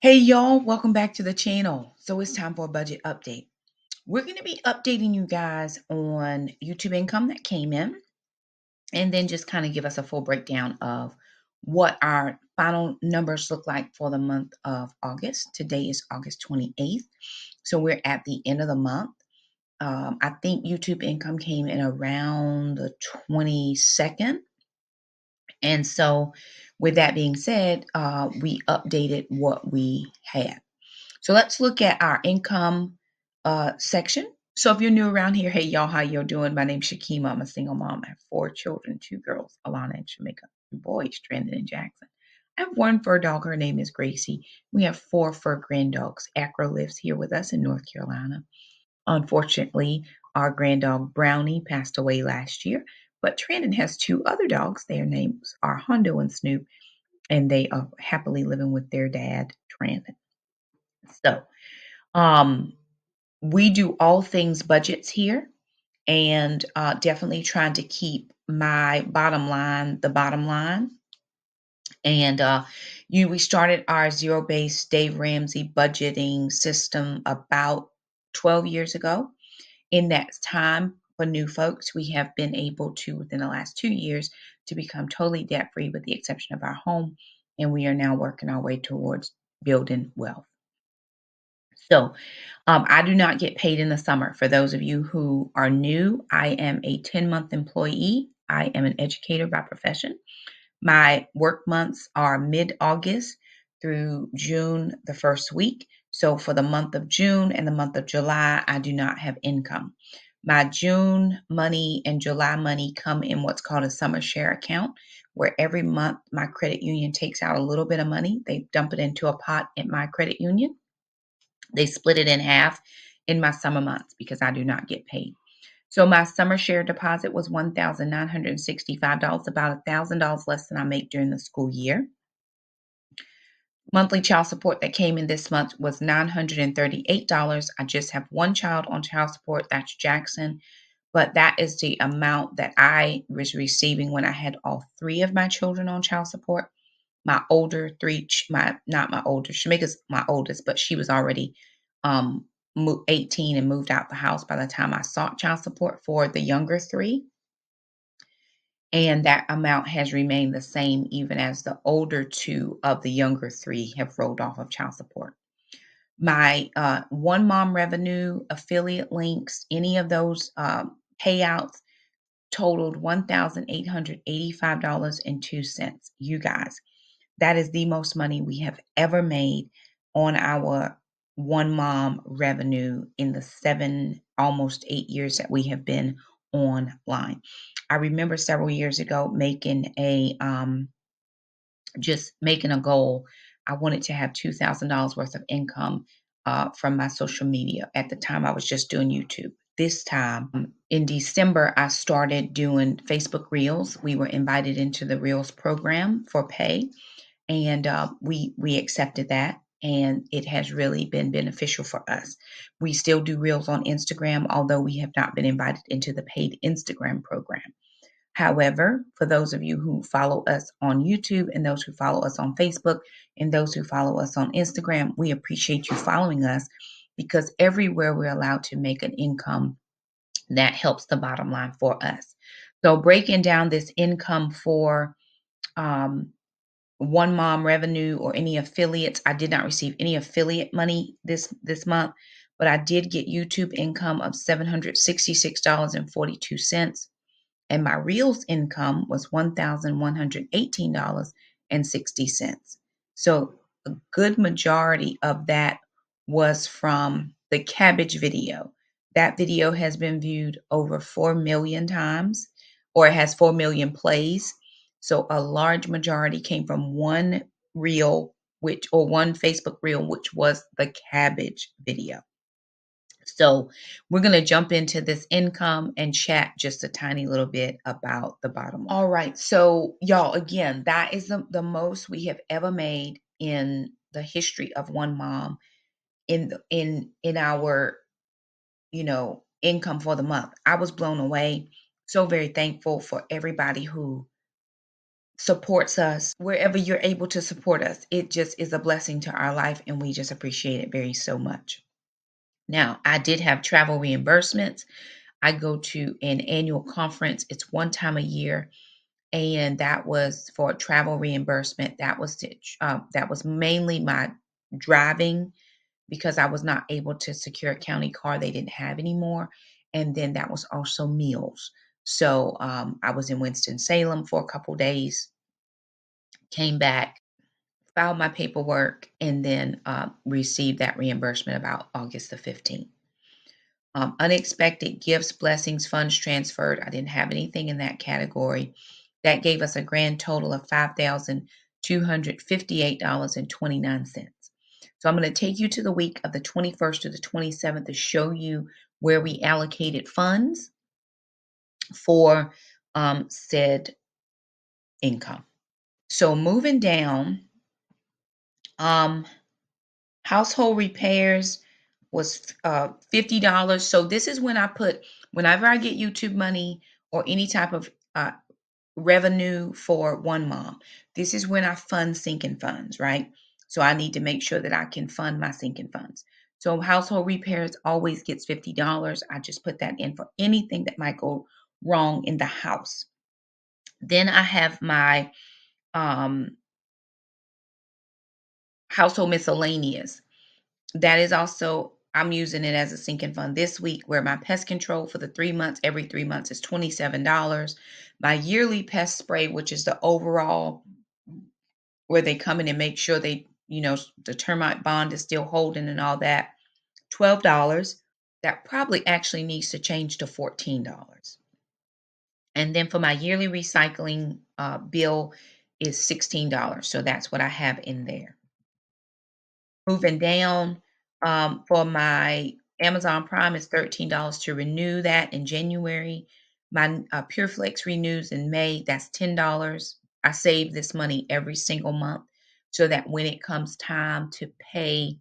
Hey y'all, welcome back to the channel. So it's time for a budget update. We're going to be updating you guys on YouTube income that came in and then just kind of give us a full breakdown of what our final numbers look like for the month of August. Today is August 28th. So we're at the end of the month. I think YouTube income came in around the 22nd. And so with that being said, we updated what we had. So let's look at our income section. So if you're new around here, hey y'all, how you're doing? My name's Shakema. I'm a single mom. I have 4 children, 2 girls, Alana and Shamika, 2 boys, Trendon and Jackson. I have 1 fur dog. Her name is Gracie. We have 4 fur grand dogs. Acro lives here with us in North Carolina. Unfortunately, our grand dog Brownie passed away last year, but Trendon has 2 other dogs. Their names are Hondo and Snoop, and they are happily living with their dad, Trendon. So, um, we do all things budgets here, and definitely trying to keep my bottom line the bottom line. And we started our zero-based Dave Ramsey budgeting system about 12 years ago. In that time, for new folks, we have been able to, within the last 2 years, to become totally debt-free with the exception of our home, and we are now working our way towards building wealth. So, I do not get paid in the summer. For those of you who are new, I am a 10-month employee. I am an educator by profession. My work months are mid-August through June, the first week. So for the month of June and the month of July, I do not have income. My June money and July money come in what's called a summer share account, where every month my credit union takes out a little bit of money. They dump it into a pot at my credit union. They split it in half in my summer months because I do not get paid. So my summer share deposit was $1,965, about $1,000 less than I make during the school year. Monthly child support that came in this month was $938. I just have 1 child on child support, that's Jackson, but that is the amount that I was receiving when I had all 3 of my children on child support. My older 3, not my older, Shamika's my oldest, but she was already 18 and moved out the house by the time I sought child support for the younger 3. And that amount has remained the same even as the older 2 of the younger 3 have rolled off of child support. My One Mom revenue, affiliate links, any of those payouts totaled $1,885.02. You guys, that is the most money we have ever made on our One Mom revenue in the 7, almost 8 years that we have been online. I remember several years ago making a just making a goal. I wanted to have $2,000 worth of income from my social media. At the time, I was just doing YouTube. This time in December, I started doing Facebook Reels. We were invited into the Reels program for pay, and we accepted that, and it has really been beneficial for us. We still do Reels on Instagram, although we have not been invited into the paid Instagram program. However, for those of you who follow us on YouTube and those who follow us on Facebook and those who follow us on Instagram, we appreciate you following us because everywhere we're allowed to make an income, that helps the bottom line for us. So breaking down this income for um, One Mom revenue or any affiliates, I did not receive any affiliate money this month, but I did get YouTube income of $766.42. And my Reels income was $1,118.60. So a good majority of that was from the cabbage video. That video has been viewed over 4 million times, or it has 4 million plays. So a large majority came from one reel, one Facebook reel, which was the cabbage video. So we're going to jump into this income and chat just a tiny little bit about the bottom line. All right. So y'all, again, that is the most we have ever made in the history of One Mom in our, income for the month. I was blown away. So very thankful for everybody who supports us, wherever you're able to support us, it just is a blessing to our life, and we just appreciate it very so much. Now, I did have travel reimbursements. I go to an annual conference. It's one time a year, and that was for travel reimbursement. That was mainly my driving because I was not able to secure a county car they didn't have anymore, and then that was also meals. So I was in Winston-Salem for a couple days, came back, filed my paperwork, and then received that reimbursement about August the 15th. Unexpected gifts, blessings, funds transferred. I didn't have anything in that category. That gave us a grand total of $5,258.29. So I'm going to take you to the week of the 21st to the 27th to show you where we allocated funds for said income. So moving down, household repairs was $50. So this is when I put, whenever I get YouTube money or any type of revenue for one mom, this is when I fund sinking funds, right? So I need to make sure that I can fund my sinking funds. So household repairs always gets $50. I just put that in for anything that might go wrong in the house. Then I have my um, household miscellaneous. That is also, I'm using it as a sinking fund this week, where my pest control for the 3 months, every 3 months, is $27. My yearly pest spray, which is the overall, where they come in and make sure they, the termite bond is still holding and all that, $12. That probably actually needs to change to $14. And then for my yearly recycling bill is $16. So that's what I have in there. Moving down, for my Amazon Prime is $13 to renew that in January. My PureFlex renews in May. That's $10. I save this money every single month so that when it comes time to pay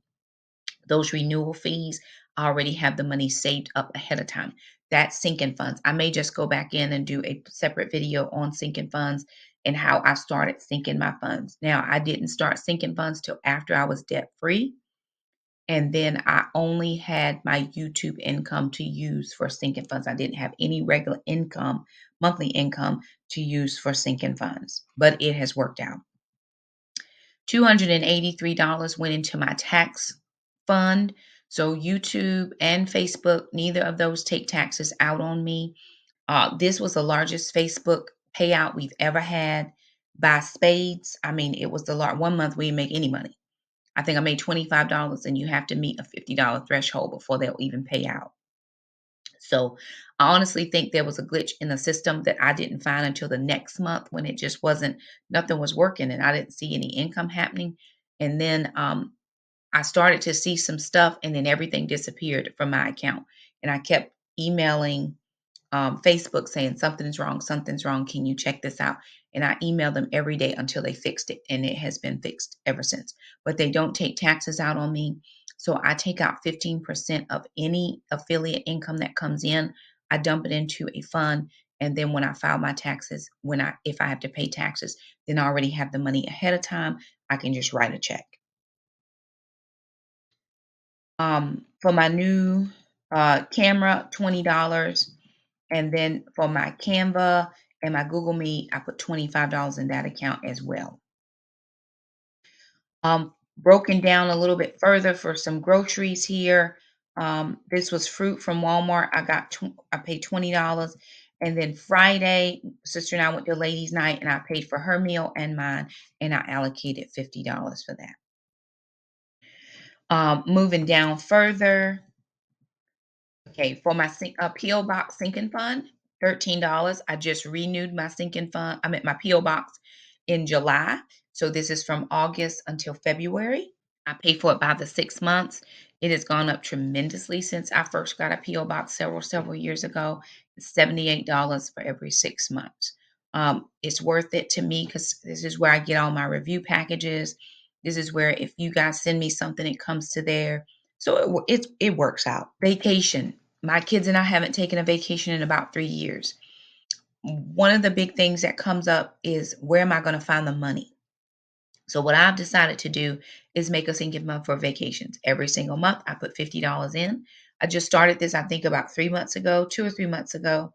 those renewal fees, I already have the money saved up ahead of time. That's sinking funds. I may just go back in and do a separate video on sinking funds and how I started sinking my funds. Now, I didn't start sinking funds till after I was debt free. And then I only had my YouTube income to use for sinking funds. I didn't have any regular income, monthly income to use for sinking funds, but it has worked out. $283 went into my tax fund. So YouTube and Facebook, neither of those take taxes out on me. This was the largest Facebook payout we've ever had by spades. I mean, it was the large one month we didn't make any money. I think I made $25, and you have to meet a $50 threshold before they'll even pay out. So I honestly think there was a glitch in the system that I didn't find until the next month, when it just wasn't, nothing was working and I didn't see any income happening. And then I started to see some stuff, and then everything disappeared from my account. And I kept emailing Facebook saying something's wrong. Can you check this out? And I emailed them every day until they fixed it, and it has been fixed ever since. But they don't take taxes out on me, so I take out 15% of any affiliate income that comes in. I dump it into a fund, and then when I file my taxes, if I have to pay taxes, then I already have the money ahead of time. I can just write a check. For my new camera, $20. And then for my Canva and my Google Meet, I put $25 in that account as well. Broken down a little bit further for some groceries here. This was fruit from Walmart. I paid $20. And then Friday, sister and I went to ladies' night, and I paid for her meal and mine, and I allocated $50 for that. Moving down further, okay, for my P.O. Box sinking fund, $13. I just renewed my sinking fund. I'm at my P.O. Box in July. So this is from August until February. I pay for it by the 6 months. It has gone up tremendously since I first got a P.O. Box several years ago. It's $78 for every 6 months. It's worth it to me because this is where I get all my review packages. This is where if you guys send me something, it comes to there. So it works out. Vacation. My kids and I haven't taken a vacation in about 3 years. one of the big things that comes up is, where am I going to find the money? So what I've decided to do is make a sinking fund for vacations. Every single month, I put $50 in. I just started this, I think, about 3 months ago, 2 or 3 months ago.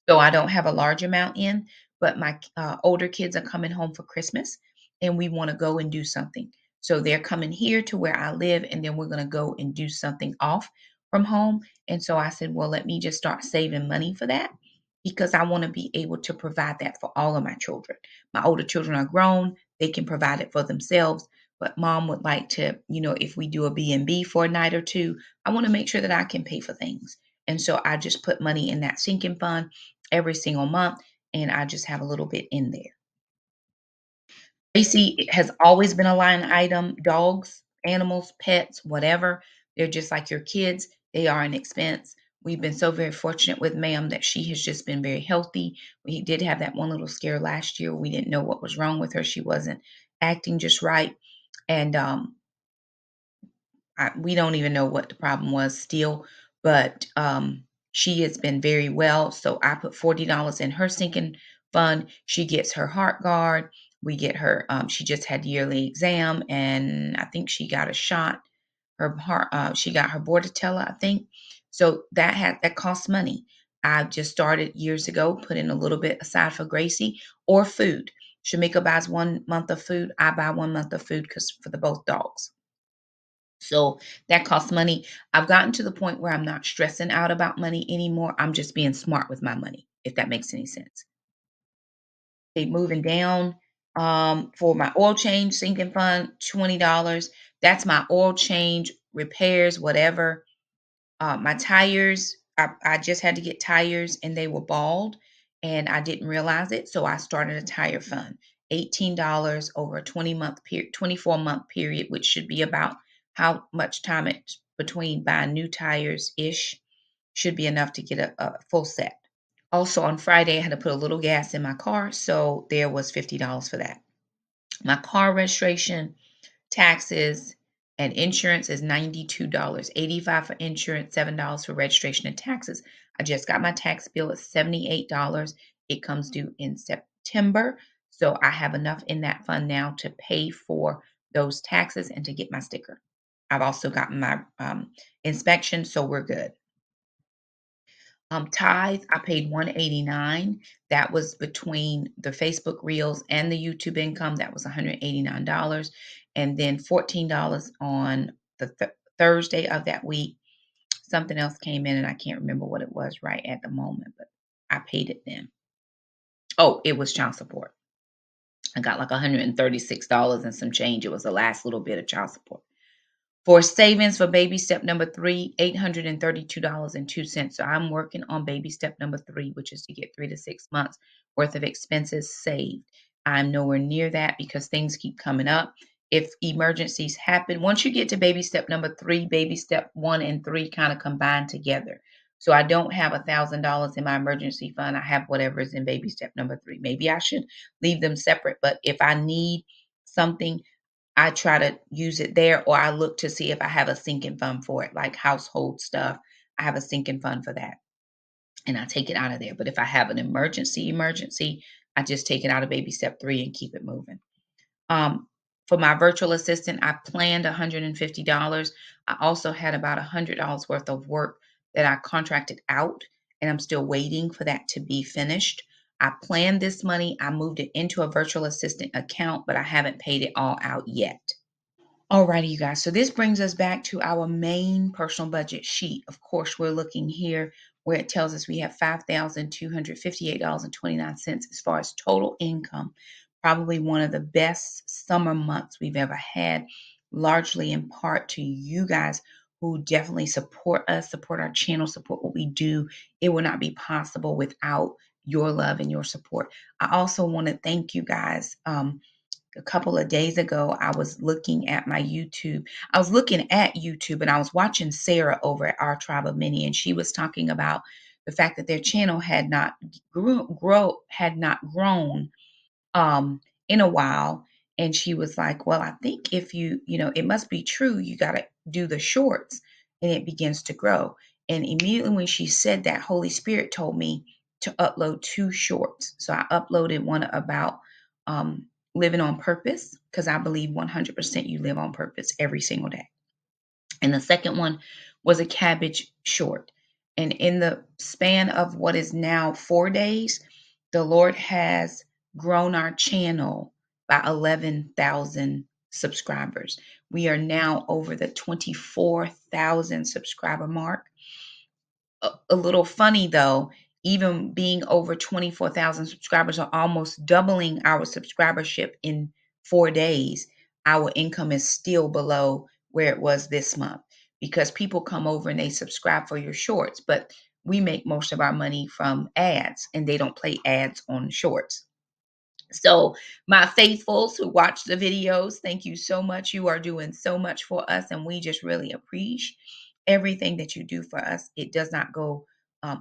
So I don't have a large amount in, but my older kids are coming home for Christmas, and we want to go and do something. So they're coming here to where I live, and then we're going to go and do something off from home. And so I said, well, let me just start saving money for that, because I want to be able to provide that for all of my children. My older children are grown, they can provide it for themselves. But mom would like to, if we do a B&B for a night or two, I want to make sure that I can pay for things. And so I just put money in that sinking fund every single month, and I just have a little bit in there. Gracie has always been a line item. Dogs, animals, pets, whatever, they're just like your kids. They are an expense. We've been so very fortunate with ma'am that she has just been very healthy. We did have that one little scare last year. We didn't know what was wrong with her. She wasn't acting just right. And we don't even know what the problem was still, but she has been very well. So I put $40 in her sinking fund. She gets her heart guard. We get her. She just had yearly exam, and I think she got a shot. Her heart. She got her Bordetella, I think. So that costs money. I just started years ago, putting a little bit aside for Gracie or food. Shamika buys 1 month of food. I buy 1 month of food because for the both dogs. So that costs money. I've gotten to the point where I'm not stressing out about money anymore. I'm just being smart with my money, if that makes any sense. Okay, moving down, for my oil change sinking fund, $20. That's my oil change, repairs, whatever. My tires, I just had to get tires, and they were bald, and I didn't realize it. So I started a tire fund, $18 over a 24-month period, which should be about how much time it's between buying new tires ish, should be enough to get a full set. Also on Friday, I had to put a little gas in my car. So there was $50 for that. My car registration, taxes, and insurance is $92. 85 for insurance, $7 for registration and taxes. I just got my tax bill at $78. It comes due in September. So I have enough in that fund now to pay for those taxes and to get my sticker. I've also gotten my inspection, so we're good. Tithe, I paid 189. That was between the Facebook Reels and the YouTube income. That was $189. And then $14 on the Thursday of that week. Something else came in, and I can't remember what it was right at the moment, but I paid it then. Oh, it was child support. I got like $136 and some change. It was the last little bit of child support. For savings for baby step number 3, $832.02. So I'm working on baby step number 3, which is to get 3 to 6 months worth of expenses saved. I'm nowhere near that because things keep coming up. If emergencies happen, once you get to baby step number 3, baby step 1 and 3 kind of combine together. So I don't have $1,000 in my emergency fund. I have whatever is in baby step number 3. Maybe I should leave them separate, but if I need something, I try to use it there, or I look to see if I have a sinking fund for it, like household stuff. I have a sinking fund for that, and I take it out of there. But if I have an emergency, I just take it out of baby step 3 and keep it moving. Um, for my virtual assistant, I planned $150. I also had about $100 worth of work that I contracted out, and I'm still waiting for that to be finished. I planned this money. I moved it into a virtual assistant account, but I haven't paid it all out yet. Alrighty, you guys. So this brings us back to our main personal budget sheet. Of course, we're looking here where it tells us we have $5,258.29 as far as total income. Probably one of the best summer months we've ever had, largely in part to you guys who definitely support us, support our channel, support what we do. It would not be possible without your love and your support. I also want to thank you guys. A couple of days ago, I was looking at my YouTube. I was looking at YouTube, and I was watching Sarah over at Our Tribe of Many, and she was talking about the fact that their channel had not grown in a while. And she was like, well, I think if it must be true, you got to do the shorts and it begins to grow. And immediately when she said that, Holy Spirit told me to upload 2 shorts. So I uploaded one about living on purpose, because I believe 100% you live on purpose every single day. And the second one was a cabbage short. And in the span of what is now 4 days, the Lord has grown our channel by 11,000 subscribers. We are now over the 24,000 subscriber mark. A little funny though, even being over 24,000 subscribers are almost doubling our subscribership in 4 days. Our income is still below where it was this month, because people come over and they subscribe for your shorts, but we make most of our money from ads, and they don't play ads on shorts. So, my faithfuls who watch the videos, thank you so much. You are doing so much for us, and we just really appreciate everything that you do for us. It does not go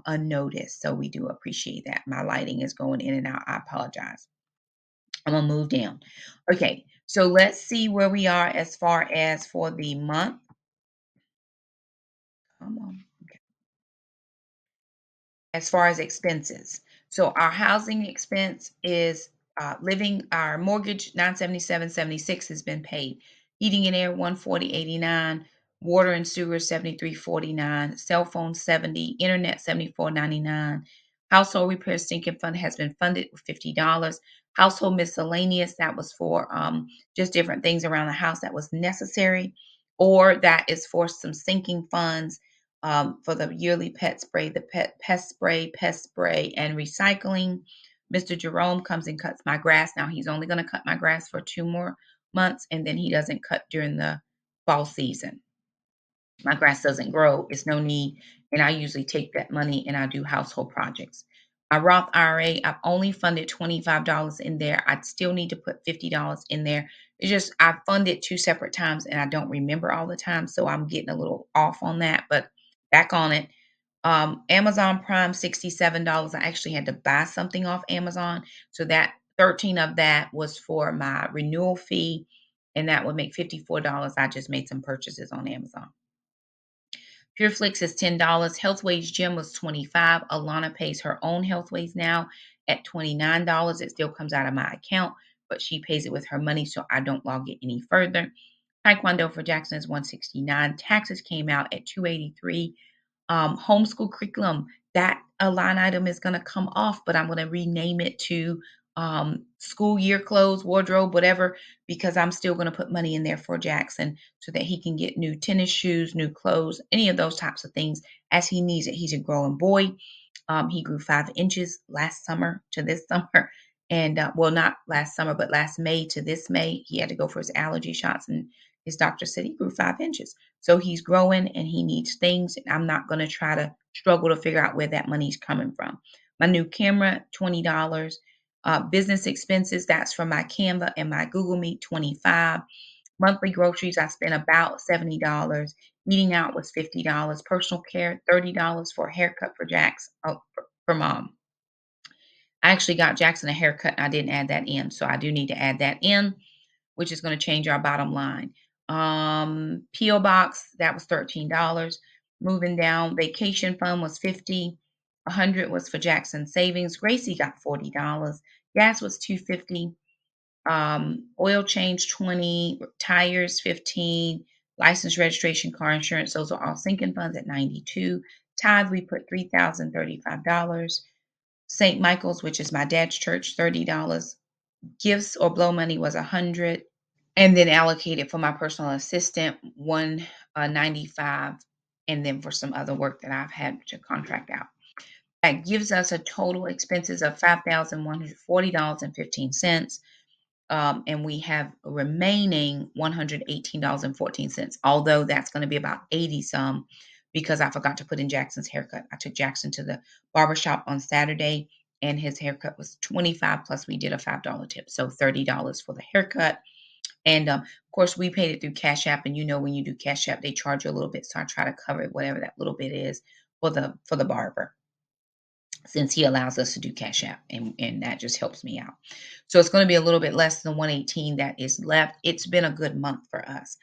unnoticed. So, we do appreciate that. My lighting is going in and out. I apologize. I'm going to move down. Okay, so let's see where we are as far as for the month. Come on. As far as expenses. So our housing expense is living, our mortgage 977.76 has been paid. Heating and air 140.89, water and sewer 73.49, cell phone 70, internet 74.99. Household repair sinking fund has been funded with $50. Household miscellaneous, that was for just different things around the house that was necessary, or that is for some sinking funds for the yearly pet spray, the pest spray, and recycling. Mr. Jerome comes and cuts my grass. Now he's only going to cut my grass for 2 more months, and then he doesn't cut during the fall season. My grass doesn't grow. It's no need. And I usually take that money and I do household projects. My Roth IRA, I've only funded $25 in there. I still need to put $50 in there. It's just I funded 2 separate times and I don't remember all the time. So I'm getting a little off on that, but back on it. Amazon Prime, $67. I actually had to buy something off Amazon. So that 13 of that was for my renewal fee, and that would make $54. I just made some purchases on Amazon. PureFlix is $10. Healthways Gym was $25. Alana pays her own Healthways now at $29. It still comes out of my account, but she pays it with her money, so I don't log it any further. Taekwondo for Jackson is $169. Taxes came out at $283. Homeschool curriculum, that a line item is going to come off, but I'm going to rename it to school year clothes, wardrobe, whatever, because I'm still going to put money in there for Jackson so that he can get new tennis shoes, new clothes, any of those types of things as he needs it. He's a growing boy. He grew 5 inches last summer to this summer. And well, not last summer, but last May to this May, he had to go for his allergy shots, and his doctor said he grew 5 inches. So he's growing and he needs things. And I'm not going to try to struggle to figure out where that money's coming from. My new camera, $20. Business expenses, that's for my Canva and my Google Meet, $25. Monthly groceries, I spent about $70. Eating out was $50. Personal care, $30 for a haircut for Jax, for mom. I actually got Jackson a haircut. I didn't add that in, so I do need to add that in, which is going to change our bottom line. PO box, that was $13. Moving down, vacation fund was $50. $100 was for Jackson savings. Gracie got $40. Gas was $2.50. Oil change $20. Tires $15. License, registration, car insurance, those are all sinking funds at $92. Tithe, we put $3,035. St. Michael's, which is my dad's church, $30. Gifts or blow money was $100, and then allocated for my personal assistant, $195, and then for some other work that I've had to contract out. That gives us a total expenses of $5,140.15. And we have remaining $118.14. Although that's going to be about 80 some, because I forgot to put in Jackson's haircut. I took Jackson to the barbershop on Saturday, and his haircut was 25, plus we did a $5 tip, so $30 for the haircut. And of course, we paid it through CashApp, and when you do CashApp, they charge you a little bit, so I try to cover whatever that little bit is for the barber, since he allows us to do CashApp, and that just helps me out. So it's going to be a little bit less than 118 that is left. It's been a good month for us.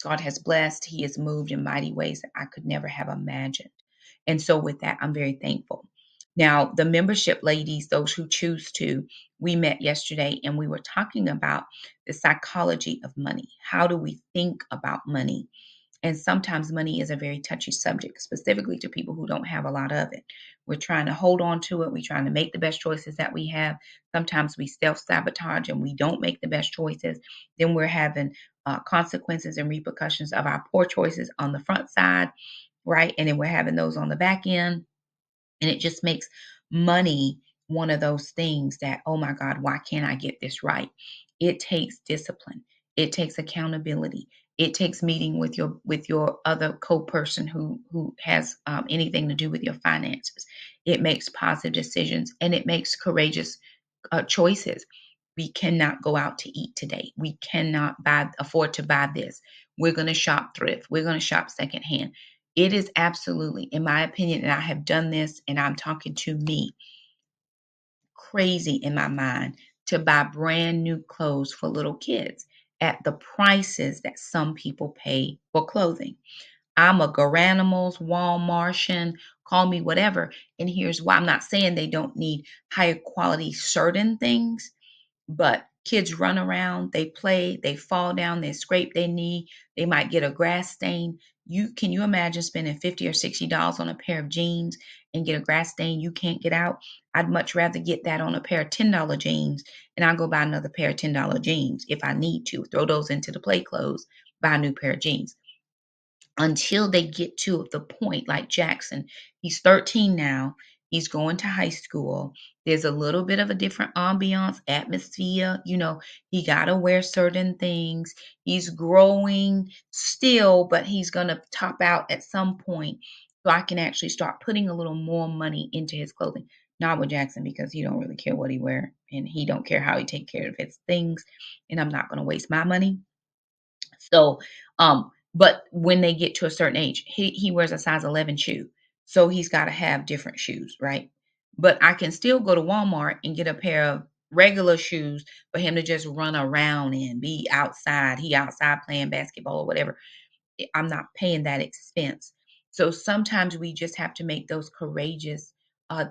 God has blessed. He has moved in mighty ways that I could never have imagined. And so with that, I'm very thankful. Now, the membership ladies, those who choose to, we met yesterday and we were talking about the psychology of money. How do we think about money? And sometimes money is a very touchy subject, specifically to people who don't have a lot of it. We're trying to hold on to it. We're trying to make the best choices that we have. Sometimes we self-sabotage and we don't make the best choices. Then we're having consequences and repercussions of our poor choices on the front side, right? And then we're having those on the back end. And it just makes money one of those things that, oh my God, why can't I get this right? It takes discipline. It takes accountability. It takes meeting with your other co-person who has anything to do with your finances. It makes positive decisions and it makes courageous choices. We cannot go out to eat today. We cannot afford to buy this. We're going to shop thrift. We're going to shop secondhand. It is absolutely, in my opinion, and I have done this and I'm talking to me, crazy in my mind to buy brand new clothes for little kids at the prices that some people pay for clothing. I'm a Garanimals, Walmartian, call me whatever. And here's why. I'm not saying they don't need higher quality certain things, but kids run around, they play, they fall down, they scrape their knee, they might get a grass stain. Can you imagine spending $50 or $60 on a pair of jeans and get a grass stain you can't get out? I'd much rather get that on a pair of $10 jeans, and I'll go buy another pair of $10 jeans if I need to. Throw those into the play clothes, buy a new pair of jeans until they get to the point like Jackson. He's 13 now. He's going to high school. There's a little bit of a different ambiance, atmosphere. He got to wear certain things. He's growing still, but he's going to top out at some point. So I can actually start putting a little more money into his clothing. Not with Jackson because he don't really care what he wear and he don't care how he take care of his things. And I'm not going to waste my money. So, but when they get to a certain age, he wears a size 11 shoe. So he's got to have different shoes, right? But I can still go to Walmart and get a pair of regular shoes for him to just run around in, be outside. He outside playing basketball or whatever. I'm not paying that expense. So sometimes we just have to make those courageous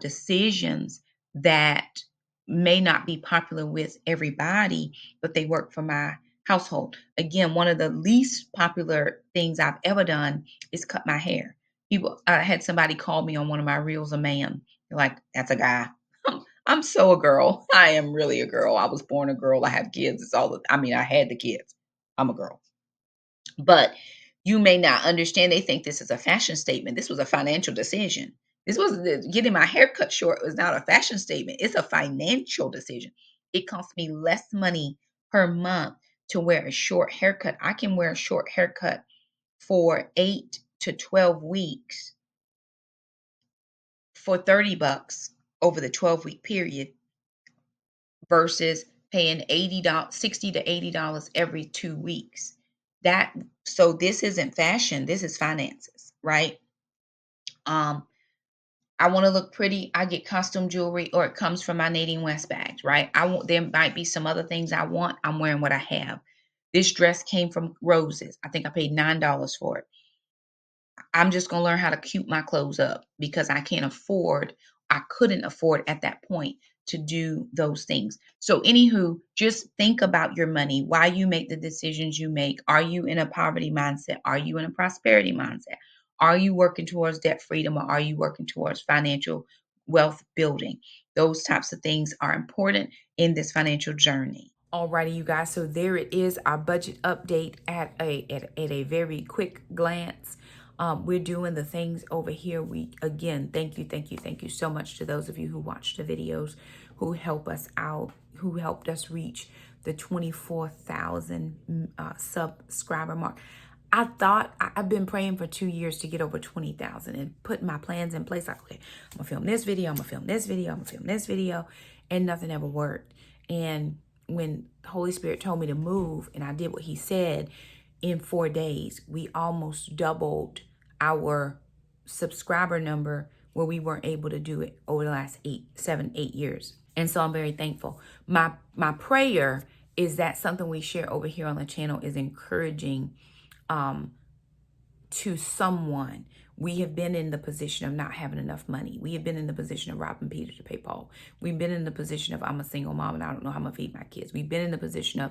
decisions that may not be popular with everybody, but they work for my household. Again, one of the least popular things I've ever done is cut my hair. I had somebody call me on one of my reels a man. They're like, that's a guy. I'm so a girl. I am really a girl. I was born a girl. I have kids. I had the kids. I'm a girl. But you may not understand. They think this is a fashion statement. This was a financial decision. This was getting my hair cut short was not a fashion statement. It's a financial decision. It costs me less money per month to wear a short haircut. I can wear a short haircut for 8 to 12 weeks for $30 over the 12-week period versus paying $80, $60 to $80 every 2 weeks. So this isn't fashion, this is finances, right? I want to look pretty, I get costume jewelry or it comes from my Nadine West bags, right? There might be some other things I want. I'm wearing what I have. This dress came from Roses. I think I paid $9 for it. I'm just going to learn how to cute my clothes up because I couldn't afford at that point to do those things. So anywho, just think about your money, why you make the decisions you make. Are you in a poverty mindset? Are you in a prosperity mindset? Are you working towards debt freedom or are you working towards financial wealth building? Those types of things are important in this financial journey. Alrighty, you guys. So there it is, our budget update at a very quick glance. We're doing the things over here. Again, thank you so much to those of you who watched the videos, who help us out, who helped us reach the 24,000 subscriber mark. I've been praying for 2 years to get over 20,000 and putting my plans in place. Like, okay, I'm gonna film this video, I'm gonna film this video, I'm gonna film this video, and nothing ever worked. And when the Holy Spirit told me to move and I did what he said, in 4 days, we almost doubled our subscriber number where we weren't able to do it over the last 7, 8 years. And so I'm very thankful. My prayer is that something we share over here on the channel is encouraging to someone. We have been in the position of not having enough money. We have been in the position of robbing Peter to pay Paul. We've been in the position of I'm a single mom and I don't know how I'm going to feed my kids. We've been in the position of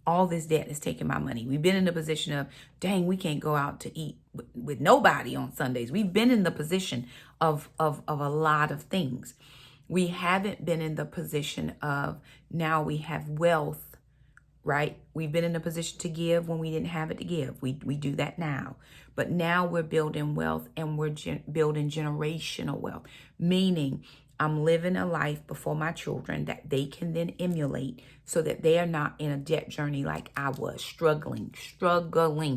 all this debt is taking my money. We've been in the position of, dang, we can't go out to eat with nobody on Sundays. We've been in the position of a lot of things. We haven't been in the position of now we have wealth, right? We've been in a position to give when we didn't have it to give. We do that now. But now we're building wealth, and we're building generational wealth, meaning I'm living a life before my children that they can then emulate so that they are not in a debt journey like I was, struggling,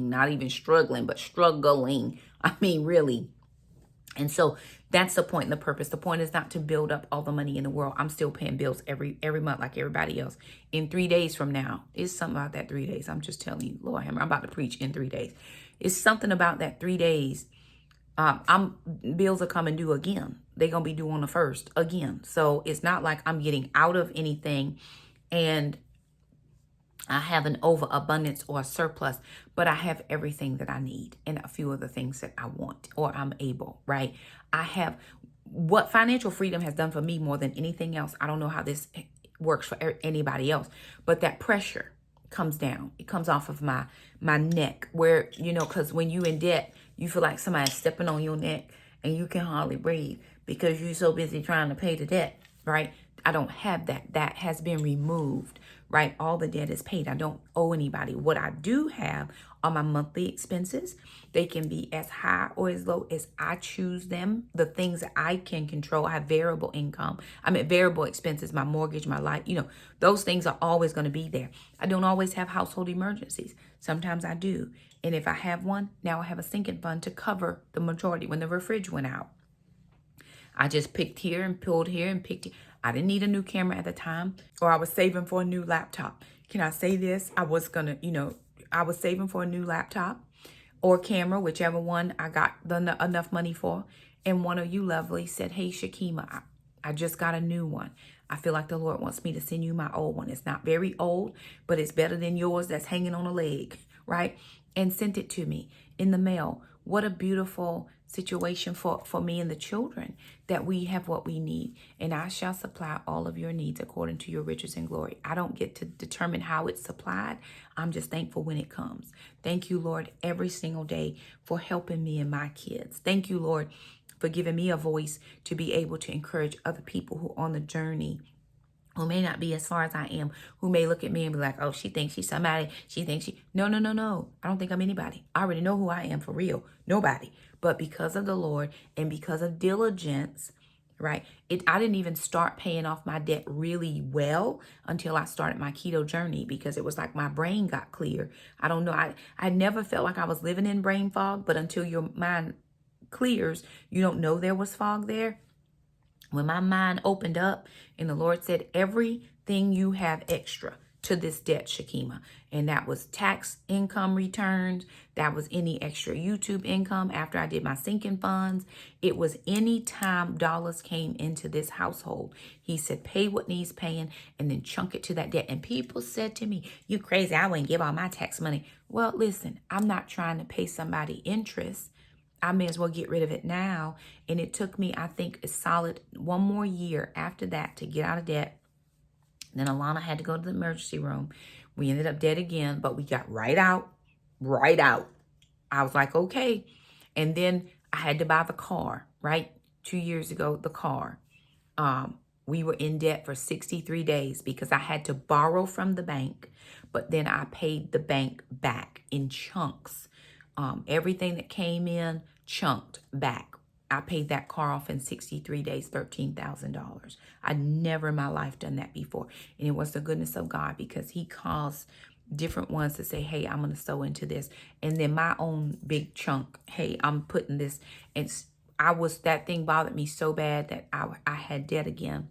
not even struggling, but struggling. I mean, really. And so that's the point and the purpose. The point is not to build up all the money in the world. I'm still paying bills every month like everybody else. In 3 days from now, it's something about that 3 days. I'm just telling you, Lord Hammer, I'm about to preach in 3 days. It's something about that 3 days. Bills are coming due again. They're going to be due on the 1st again. So it's not like I'm getting out of anything and I have an overabundance or a surplus, but I have everything that I need and a few of the things that I want or I'm able, right? I have what financial freedom has done for me more than anything else. I don't know how this works for anybody else, but that pressure comes down. It comes off of my neck where, because when you in debt, you feel like somebody's stepping on your neck and you can hardly breathe because you're so busy trying to pay the debt, right? I don't have that. That has been removed, right? All the debt is paid. I don't owe anybody. What I do have are my monthly expenses. They can be as high or as low as I choose them. The things that I can control. I have variable income. Variable expenses, my mortgage, my life, those things are always going to be there. I don't always have household emergencies. Sometimes I do. And if I have one, now I have a sinking fund to cover the majority when the refrige went out. I just picked here and pulled here and picked here. I didn't need a new camera at the time, or I was saving for a new laptop. Can I say this? I was saving for a new laptop or camera, whichever one I got enough money for. And one of you lovely said, hey, Shakema, I just got a new one. I feel like the Lord wants me to send you my old one. It's not very old, but it's better than yours that's hanging on a leg, right? And sent it to me in the mail. What a beautiful situation for me and the children that we have what we need. And I shall supply all of your needs according to your riches and glory. I don't get to determine how it's supplied. I'm just thankful when it comes. Thank you, Lord, every single day for helping me and my kids. Thank you, Lord, for giving me a voice to be able to encourage other people who are on the journey, who may not be as far as I am, who may look at me and be like, oh, she thinks she's somebody. No. I don't think I'm anybody. I already know who I am for real. Nobody. But because of the Lord and because of diligence, right? I didn't even start paying off my debt really well until I started my keto journey, because it was like my brain got clear. I don't know. I never felt like I was living in brain fog, but until your mind clears, you don't know there was fog there. When my mind opened up and the Lord said, everything you have extra to this debt, Shakema, and that was tax income returns, that was any extra YouTube income after I did my sinking funds. It was any time dollars came into this household. He said, pay what needs paying and then chunk it to that debt. And people said to me, you crazy, I wouldn't give all my tax money. Well, listen, I'm not trying to pay somebody interest. I may as well get rid of it now. And it took me, I think, a solid one more year after that to get out of debt. Then Alana had to go to the emergency room. We ended up dead again, but we got right out. I was like, okay. And then I had to buy the car, right? 2 years ago, the car. We were in debt for 63 days because I had to borrow from the bank, but then I paid the bank back in chunks. Everything that came in, chunked back. I paid that car off in 63 days, $13,000. I'd never in my life done that before. And it was the goodness of God, because he caused different ones to say, hey, I'm going to sow into this. And then my own big chunk, hey, I'm putting this. And that thing bothered me so bad that I had debt again.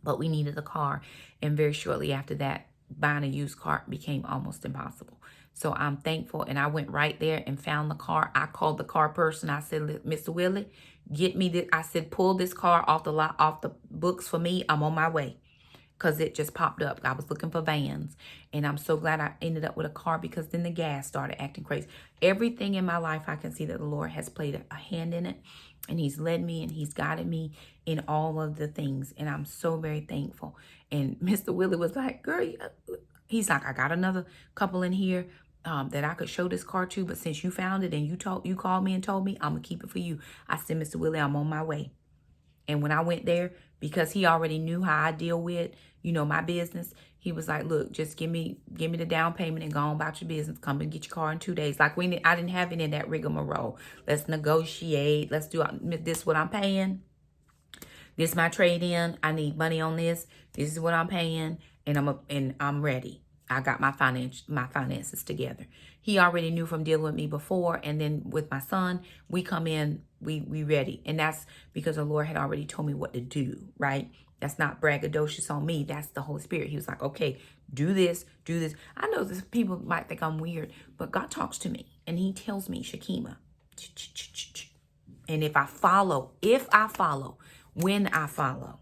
But we needed a car. And very shortly after that, buying a used car became almost impossible. So I'm thankful. And I went right there and found the car. I called the car person. I said, Mr. Willie, get me this. I said, pull this car off the lot, off the books for me. I'm on my way. because it just popped up. I was looking for vans, and I'm so glad I ended up with a car, because then the gas started acting crazy. Everything in my life, I can see that the Lord has played a hand in it, and he's led me and he's guided me in all of the things, and I'm so very thankful. And Mr. Willie was like, girl, he's like, I got another couple in here that I could show this car to, but since you found it and you called me and told me, I'm gonna keep it for you. I said, Mr. Willie, I'm on my way. And when I went there, because he already knew how I deal with, my business, he was like, look, just give me the down payment and go on about your business. Come and get your car in 2 days. Like, I didn't have any of that rigmarole. Let's negotiate. Let's do this, what I'm paying. This is my trade-in. I need money on this. This is what I'm paying, and I'm ready. I got my finances together. He already knew from dealing with me before, and then with my son, we come in, we ready. And that's because the Lord had already told me what to do, right? That's not braggadocious on me. That's the Holy Spirit. He was like, okay, do this, do this. I know this, people might think I'm weird, but God talks to me, and he tells me, Shakema, and if I follow, when I follow,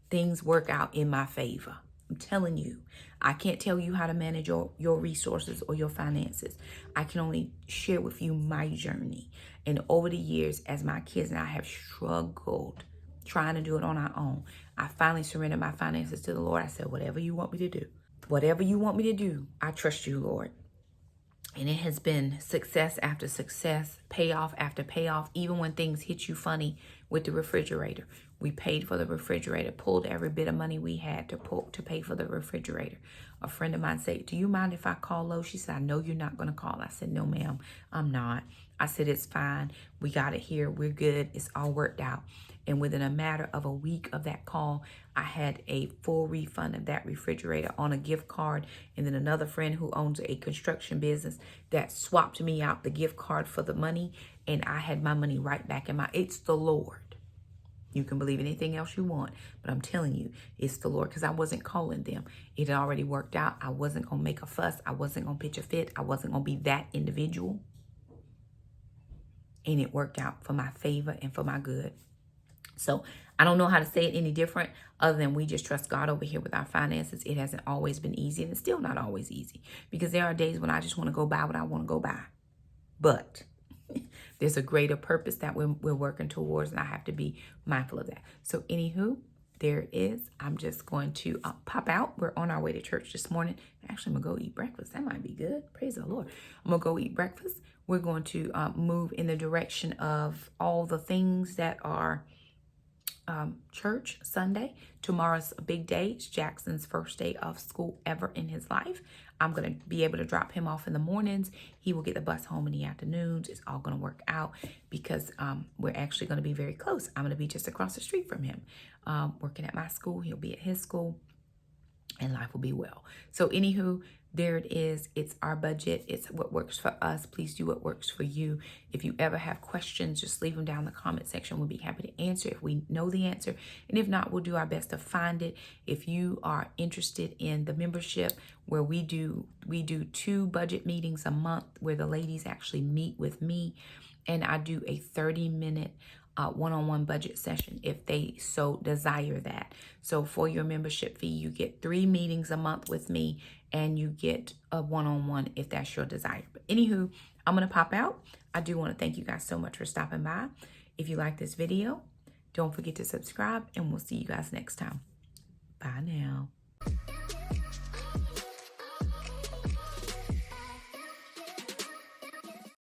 things work out in my favor. I'm telling you, I can't tell you how to manage your resources or your finances. I can only share with you my journey. And over the years, as my kids and I have struggled trying to do it on our own, I finally surrendered my finances to the Lord. I said, whatever you want me to do, I trust you, Lord. And it has been success after success, payoff after payoff, even when things hit you funny with the refrigerator. We paid for the refrigerator, pulled every bit of money we had to pay for the refrigerator. A friend of mine said, do you mind if I call Lowe? She said, I know you're not going to call. I said, no, ma'am, I'm not. I said, it's fine. We got it here. We're good. It's all worked out. And within a matter of a week of that call, I had a full refund of that refrigerator on a gift card. And then another friend who owns a construction business that swapped me out the gift card for the money. And I had my money right back in it's the Lord. You can believe anything else you want, but I'm telling you, it's the Lord, because I wasn't calling them. It had already worked out. I wasn't going to make a fuss. I wasn't going to pitch a fit. I wasn't going to be that individual. And it worked out for my favor and for my good. So I don't know how to say it any different other than we just trust God over here with our finances. It hasn't always been easy, and it's still not always easy, because there are days when I just want to go buy what I want to go buy. But there's a greater purpose that we're working towards, and I have to be mindful of that. So anywho, there it is. I'm just going to pop out. We're on our way to church this morning. Actually, I'm going to go eat breakfast. That might be good. Praise the Lord. I'm going to go eat breakfast. We're going to move in the direction of all the things that are church Sunday. Tomorrow's a big day. It's Jackson's first day of school ever in his life. I'm going to be able to drop him off in the mornings. He will get the bus home in the afternoons. It's all going to work out because we're actually going to be very close. I'm going to be just across the street from him, working at my school. He'll be at his school, and life will be well. So anywho, there it is. It's our budget. It's what works for us. Please do what works for you. If you ever have questions, just leave them down in the comment section. We'll be happy to answer if we know the answer. And if not, we'll do our best to find it. If you are interested in the membership, where we do 2 budget meetings a month where the ladies actually meet with me, and I do a 30-minute one-on-one budget session if they so desire that. So for your membership fee, you get 3 meetings a month with me, and you get a one-on-one if that's your desire. But anywho, I'm going to pop out. I do want to thank you guys so much for stopping by. If you like this video, don't forget to subscribe, and we'll see you guys next time. Bye now.